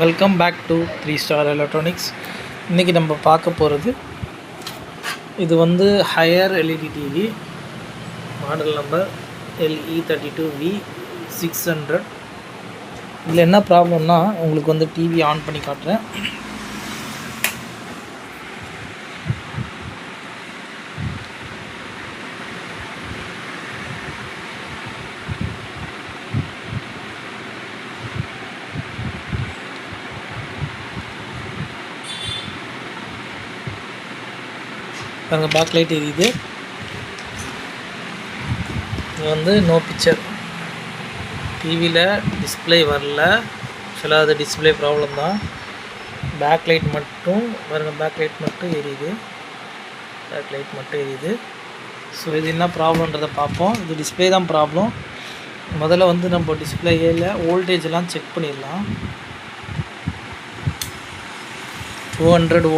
Welcome back to 3 Star electronics. இன்றைக்கி நம்ம பார்க்க போகிறது இது வந்து Haier LED TV model number LE32V600. இதில் என்ன ப்ராப்ளம்னா உங்களுக்கு வந்து டிவி ஆன் பண்ணி காட்டுறேன். பாருங்கள், பேக் லைட் எரியுது. இது வந்து நோ பிக்சர், டிவியில் டிஸ்பிளே வரல. ஆக்சுவலாக அது டிஸ்பிளே ப்ராப்ளம் தான். பேக் லைட் மட்டும் பாருங்கள், பேக் லைட் மட்டும் எரியுது. பேக் லைட் மட்டும் எரியுது. ஸோ இது என்ன ப்ராப்ளம்ன்றதை பார்ப்போம். இது டிஸ்பிளே தான் ப்ராப்ளம். முதல்ல வந்து நம்ம டிஸ்பிளேயில் வோல்டேஜெல்லாம் செக் பண்ணிடலாம். 200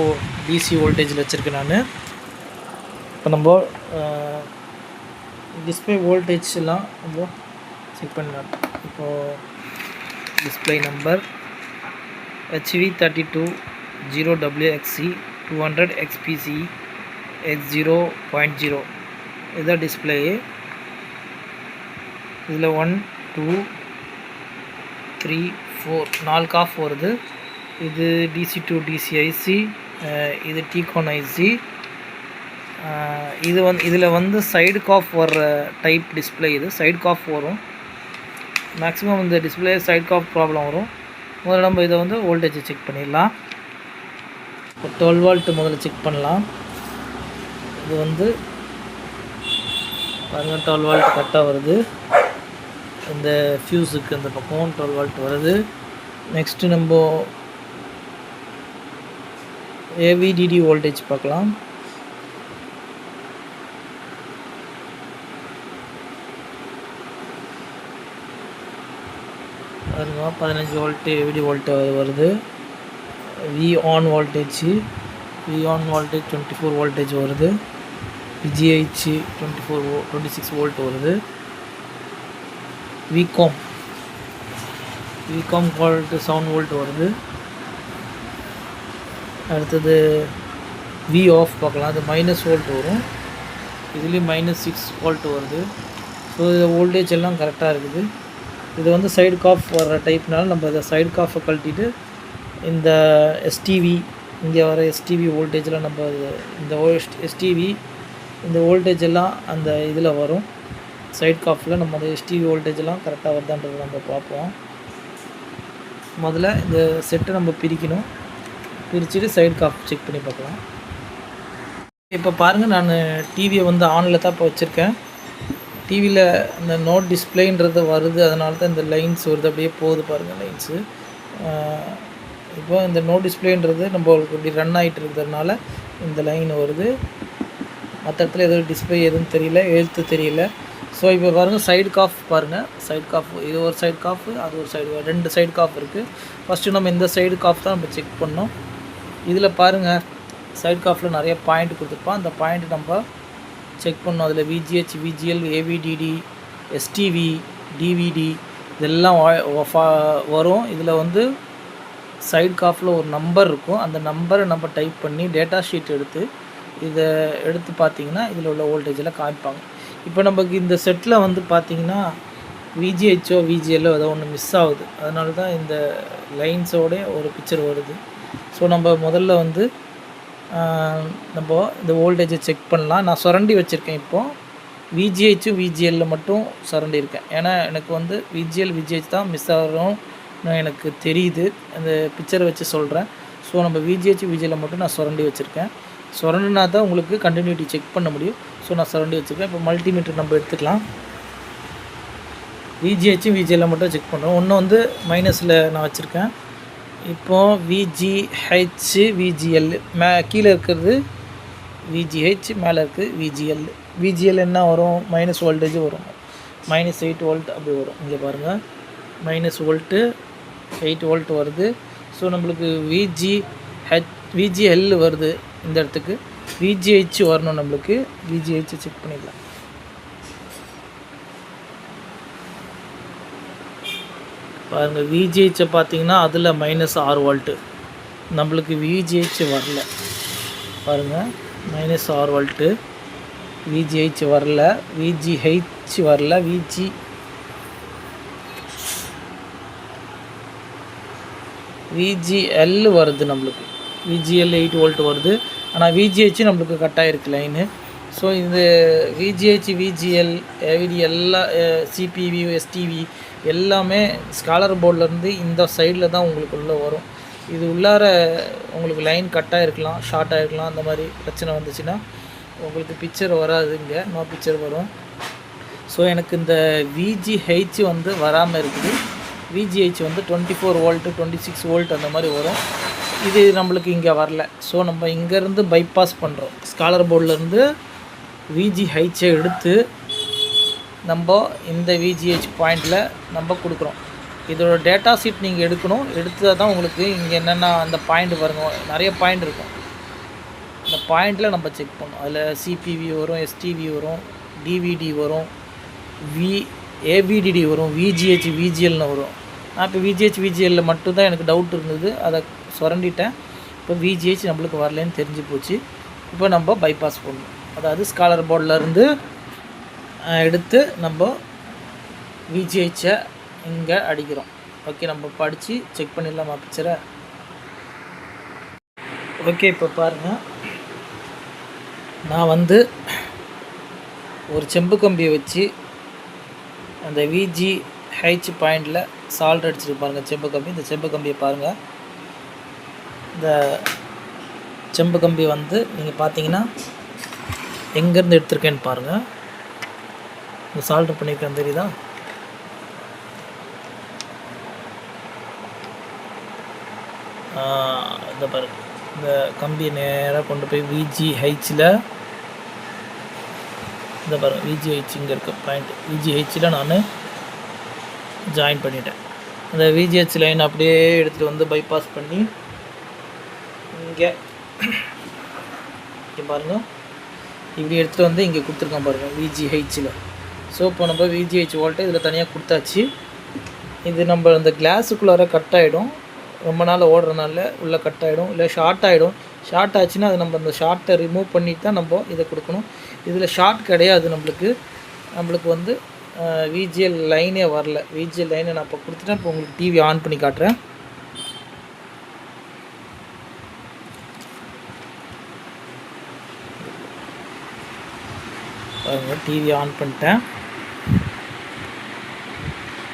டிசி வோல்டேஜில் வச்சுருக்கேன் நான். இப்போ நம்ம டிஸ்பிளே வோல்டேஜ் எல்லாம் நம்ம செக் பண்ணலாம். இப்போது display number HV320WXC 200 XPC X0.0 இதுதான் டிஸ்பிளே. இதில் 1 2 3 4 4 ஆஃப் வருது. இது DC to DC IC, இது டிகான் IC. இது வந்து இதில் வந்து சைடு காஃப் வர்ற டைப் டிஸ்பிளே. இது சைடு காஃப் வரும். மேக்ஸிமம் இந்த டிஸ்பிளே சைடு காஃப் ப்ராப்ளம் வரும். முதல்ல நம்ம இதை வந்து வோல்டேஜை செக் பண்ணிடலாம். இப்போ 12 வோல்ட் முதல்ல செக் பண்ணலாம். இது வந்து பாருங்கள், 12 வோல்ட் கரெக்டாக வருது. இந்த ஃபியூஸுக்கு இந்த பக்கம் 12 வோல்ட் வருது. நெக்ஸ்ட்டு நம்ம AVDD வோல்டேஜ் பார்க்கலாம். பாருங்க, 15 வோல்ட் AVD வோல்ட் வருது. V on வோல்டேஜ் 24 வோல்டேஜ் வருது. VGH 26 வோல்ட் வருது. VCOM வோல்ட் 7 வோல்ட் வருது. அடுத்தது V ஆஃப் பார்க்கலாம். அது -1 வோல்ட் வரும். இதுலேயும் -6 வோல்ட் வருது. ஸோ இது வோல்டேஜ் எல்லாம் கரெக்டாக இருக்குது. இது வந்து சைடு காஃப் வர்ற டைப்னால நம்ம இதை சைடு காஃபை கழட்டிட்டு இந்த STV, இங்கே வர STV வோல்டேஜெலாம் நம்ம இந்த STV இந்த வோல்டேஜ் எல்லாம் அந்த இதில் வரும். சைடு காஃபில் நம்ம அந்த STV வோல்டேஜெல்லாம் கரெக்டாக வருதான்றது நம்ம பார்ப்போம். முதல்ல இந்த செட்டை நம்ம பிரிக்கணும். பிரிச்சுட்டு சைடு காஃப் செக் பண்ணி பார்க்கலாம். இப்போ பாருங்கள், நான் டிவியை வந்து ஆனில் தான் இப்போ வச்சுருக்கேன். டிவியில் அந்த நோட் டிஸ்பிளேன்றது வருது. அதனால தான் இந்த லைன்ஸ் வருது, அப்படியே போகுது பாருங்கள் லைன்ஸு. இப்போ இந்த நோட் டிஸ்பிளேன்றது நம்மளுக்கு இப்படி ரன் ஆகிட்டு இருக்கிறதுனால இந்த லைன் வருது. மற்ற இடத்துல எதுவும் டிஸ்பிளே எதுவும் தெரியல, எழுத்து தெரியல. ஸோ இப்போ பாருங்கள், சைடு காஃப் பாருங்கள். சைடு காஃப் இது ஒரு சைடு காஃப், அது ஒரு சைடு, 2 சைடு காஃப் இருக்குது. ஃபஸ்ட்டு நம்ம இந்த சைடு காஃப் தான் நம்ம செக் பண்ணோம். இதில் பாருங்கள், சைடு காஃபில் நிறைய பாயிண்ட் கொடுத்துருப்பான். அந்த பாயிண்ட் நம்ம செக் பண்ணோம். அதில் VGH, VGL, AVDD, STV, DVD இதெல்லாம் வரும். இதில் வந்து சைடு காஃபில் ஒரு நம்பர் இருக்கும். அந்த நம்பரை நம்ம டைப் பண்ணி டேட்டா ஷீட் எடுத்து இதை எடுத்து பார்த்திங்கன்னா இதில் உள்ள வோல்டேஜில் காமிப்பாங்க. இப்போ நமக்கு இந்த செட்டில் வந்து பார்த்திங்கன்னா VGHஓ VGLஓ ஏதோ ஒன்று மிஸ் ஆகுது. அதனால தான் இந்த லைன்ஸோட ஒரு பிக்சர் வருது. ஸோ நம்ம முதல்ல வந்து நம்ம இந்த வோல்டேஜை செக் பண்ணலாம். நான் சுரண்டி வச்சுருக்கேன். இப்போது VGHும் VGL மட்டும் சுரண்டி இருக்கேன். ஏன்னா எனக்கு வந்து VGH தான் மிஸ் ஆகிறோம் எனக்கு தெரியுது. அந்த பிக்சரை வச்சு சொல்கிறேன். ஸோ நம்ம VGH VGL மட்டும் நான் சுரண்டி வச்சுருக்கேன். சுரண்டினா தான் உங்களுக்கு கண்டினியூட்டி செக் பண்ண முடியும். ஸோ நான் சுரண்டி வச்சுருக்கேன். இப்போ மல்டிமீட்டர் நம்ம எடுத்துக்கலாம். VGHும் VGL மட்டும் செக் பண்ணுறோம். ஒன்று வந்து மைனஸில் நான் வச்சுருக்கேன். இப்போது VGH VGL கீழே இருக்கிறது VGH, மேலே இருக்குது VGL. VGL என்ன வரும்? மைனஸ் வோல்டேஜ் வரும். -8 வோல்ட் அப்படி வரும். இங்கே பாருங்கள், -1 வோல்ட்டு 8 வோல்ட் வருது. ஸோ நம்மளுக்கு VGL வருது. இந்த இடத்துக்கு VGH வரணும். நம்மளுக்கு VGH செக் பண்ணிடலாம். பாருங்கள் விஜிஹெச்சை பார்த்தீங்கன்னா அதில் -6 வோல்ட்டு. நம்மளுக்கு விஜிஹெச் வரல. பாருங்கள் -6 வோல்ட்டு விஜிஹெச் வரல, விஜிஹெச் வரல, விஜிஎல் வருது நம்மளுக்கு. விஜிஎல் 8 வோல்ட் வருது. ஆனால் விஜிஹெச் நம்மளுக்கு கட்டாயிருக்கு லைனு. ஸோ இந்த விஜிஹெச், விஜிஎல், ஏவிடி எல்லா சிபிவி, எஸ்டிவி எல்லாமே ஸ்காலர் போர்ட்லேருந்து இந்த சைடில் தான் உங்களுக்கு உள்ளே வரும். இது உள்ளார உங்களுக்கு லைன் கட்டாக இருக்கலாம், ஷார்ட் ஆகிருக்கலாம். அந்த மாதிரி பிரச்சனை வந்துச்சுன்னா உங்களுக்கு பிக்சர் வராது, இங்கே நோ பிக்சர் வரும். ஸோ எனக்கு இந்த விஜிஹெச் வந்து வராமல் இருக்குது. விஜிஹெச் வந்து 24 வோல்ட்டு, 26 வோல்ட் அந்த மாதிரி வரும். இது நம்மளுக்கு இங்கே வரல. ஸோ நம்ம இங்கேருந்து பைபாஸ் பண்ணுறோம். ஸ்காலர் போர்ட்லேருந்து விஜிஹெச்சை எடுத்து நம்ம இந்த விஜிஹெச் பாயிண்டில் நம்ம கொடுக்குறோம். இதோட டேட்டா ஷீட் நீங்கள் எடுக்கணும். எடுத்தால் தான் உங்களுக்கு இங்கே என்னென்னா அந்த பாயிண்ட் பாருங்க, நிறைய பாயிண்ட் இருக்கும். இந்த பாயிண்டில் நம்ம செக் பண்ணணும். அதில் சிபிவி வரும், எஸ்டிவி வரும், டிவிடி வரும், ஏவிடிடி வரும், விஜிஹெச், விஜிஎல்னு வரும். நான் இப்போ விஜிஹெச், விஜிஎல்லில் மட்டும்தான் எனக்கு டவுட் இருந்தது, அதை சுரண்டிட்டேன். இப்போ விஜிஹெச் நம்மளுக்கு வரலன்னு தெரிஞ்சு போச்சு. இப்போ நம்ம பைபாஸ் பண்ணணும். அதாவது ஸ்காலர் போர்டிலேருந்து எடுத்து நம்ம விஜிஹெச்சை இங்கே அடிக்கிறோம். ஓகே, நம்ம படித்து செக் பண்ணிடலாமா பிக்சரை? ஓகே, இப்போ பாருங்கள், நான் வந்து ஒரு செம்பு கம்பியை வச்சு அந்த விஜிஹெச் பாயிண்டில் சால்ட் அடிச்சுட்டு பாருங்கள். செம்பு கம்பி, இந்த செம்பு கம்பியை பாருங்கள். இந்த செம்பு கம்பி வந்து நீங்கள் பார்த்தீங்கன்னா எங்கேருந்து எடுத்திருக்கேன்னு பாருங்கள். இந்த சால்ட் பண்ணியிருக்கேன் தெரியுதா? இந்த பாருங்க, இந்த கம்பியை நேராக கொண்டு போய் விஜிஹெச்சில், இந்த பாருங்கள் விஜிஹெச் இங்கே இருக்க பாயிண்ட், விஜிஹெச்சில் நான் ஜாயின் பண்ணிட்டேன். அந்த விஜிஹெச் லைன் அப்படியே எடுத்துகிட்டு வந்து பைபாஸ் பண்ணி இங்கே பாருங்கள், இப்படி எடுத்துகிட்டு வந்து இங்கே கொடுத்துருக்கோம் பாருங்கள் விஜிஹெச்சில். ஸோ இப்போ நம்ம விஜிஹெச் வோல்ட்டு இதில் தனியாக கொடுத்தாச்சு. இது நம்ம இந்த கிளாஸுக்குள்ளார கட் ஆகிடும், ரொம்ப நாள் ஓடுறதுனால உள்ளே கட் ஆகிடும், இல்லை ஷார்ட் ஆகிடும். ஷார்ட் ஆச்சுன்னா அது நம்ம அந்த ஷார்ட்டை ரிமூவ் பண்ணிட்டு தான் நம்ம இதை கொடுக்கணும். இதில் ஷார்ட் கிடையாது நம்மளுக்கு வந்து விஜிஎல் லைனே வரல. விஜிஎல் லைனை நான் இப்போ கொடுத்துட்டேன். இப்போ உங்களுக்கு டிவி ஆன் பண்ணி காட்டுறேன். பாருங்கள், டிவி ஆன் பண்ணிட்டேன்.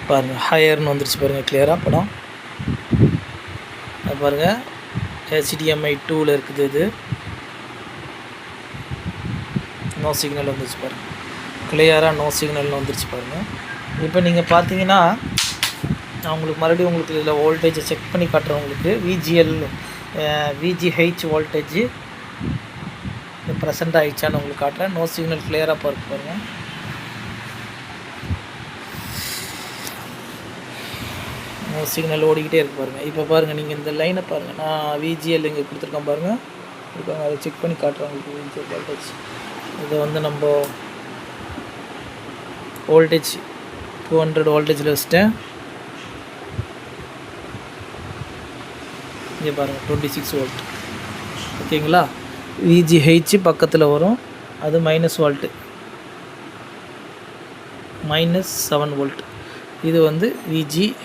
பாருங்கள் ஹையர்னு வந்துருச்சு பாருங்கள், கிளியராக படம். அது பாருங்கள் HDMI 2ல் இருக்குது. இது நோ சிக்னல் வந்துருச்சு பாருங்கள், கிளியராக நோ சிக்னல்னு வந்துருச்சு பாருங்கள். இப்போ நீங்கள் பார்த்தீங்கன்னா நான் உங்களுக்கு மறுபடியும் உங்களுக்கு இதில் வோல்டேஜை செக் பண்ணி காட்டுறவங்களுக்கு விஜிஹெச் வோல்டேஜ் ப்ரெசென்ட் ஆகிடுச்சான்னு உங்களுக்கு காட்டுறேன். நோ சிக்னல் கிளியராக பாருங்கள். நோ சிக்னல் ஓடிக்கிட்டே இருக்கு பாருங்கள். இப்போ பாருங்கள், நீங்கள் இந்த லைனை பாருங்கள். நான் விஜிஎல் இங்கே கொடுத்துருக்கேன் பாருங்கள், இருக்காங்க. அதை செக் பண்ணி காட்டுறேன் உங்களுக்கு விஜிஎல் வோல்டேஜ். இதை வந்து நம்ம வோல்டேஜ் 200 வோல்டேஜில் வச்சுட்டேன். இங்கே பாருங்கள் 26 வோல்ட். ஓகேங்களா? விஜிஹெச் பக்கத்தில் வரும், அது -7 வோல்ட். இது வந்து விஜிஹெச்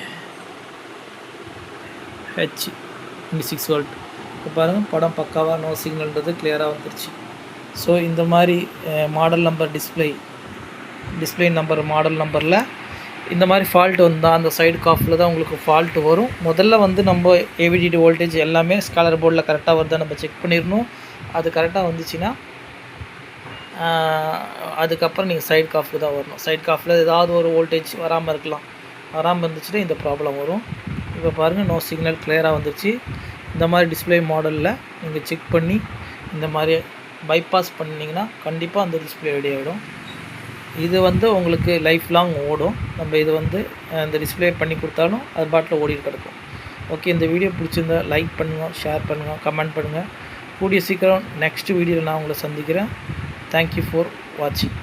26 வோல்ட். இப்போ பாருங்கள், படம் பக்காவாக நோ சிக்னல்ன்றது கிளியராக வந்துருச்சு. ஸோ இந்த மாதிரி model number display number model நம்பரில் இந்த மாதிரி ஃபால்ட் வந்தால் அந்த சைடு காஃபில் தான் உங்களுக்கு ஃபால்ட் வரும். முதல்ல வந்து நம்ம ஏவிடிடி வோல்டேஜ் எல்லாமே ஸ்காலர் போர்டில் கரெக்டாக வருதா நம்ம செக் பண்ணிடணும். அது கரெக்டாக வந்துச்சுன்னா அதுக்கப்புறம் நீங்கள் சைடு காஃபுக்கு தான் வரணும். சைடு காஃபில் ஏதாவது ஒரு வோல்டேஜ் வராமல் இருக்கலாம். வராமல் இருந்துச்சுன்னா இந்த ப்ராப்ளம் வரும். இப்போ பாருங்கள், நோ சிக்னல் கிளியராக வந்துருச்சு. இந்த மாதிரி டிஸ்பிளே மாடலில் நீங்கள் செக் பண்ணி இந்த மாதிரி பைபாஸ் பண்ணிங்கன்னா கண்டிப்பாக அந்த டிஸ்பிளே ரெடி ஆகிடும். இது வந்து உங்களுக்கு லைஃப் லாங் ஓடும். நம்ம இது வந்து அந்த டிஸ்பிளே பண்ணி கொடுத்தாலும் அது பாட்டில் ஓடிட்டு கிடக்கும். ஓகே, இந்த வீடியோ பிடிச்சிருந்தா லைக் பண்ணுங்கள், ஷேர் பண்ணுங்கள், கமெண்ட் பண்ணுங்கள். கூடிய சீக்கிரம் நெக்ஸ்ட் வீடியோவில் நான் உங்களை சந்திக்கிறேன். தேங்க்யூ ஃபார் வாட்சிங்.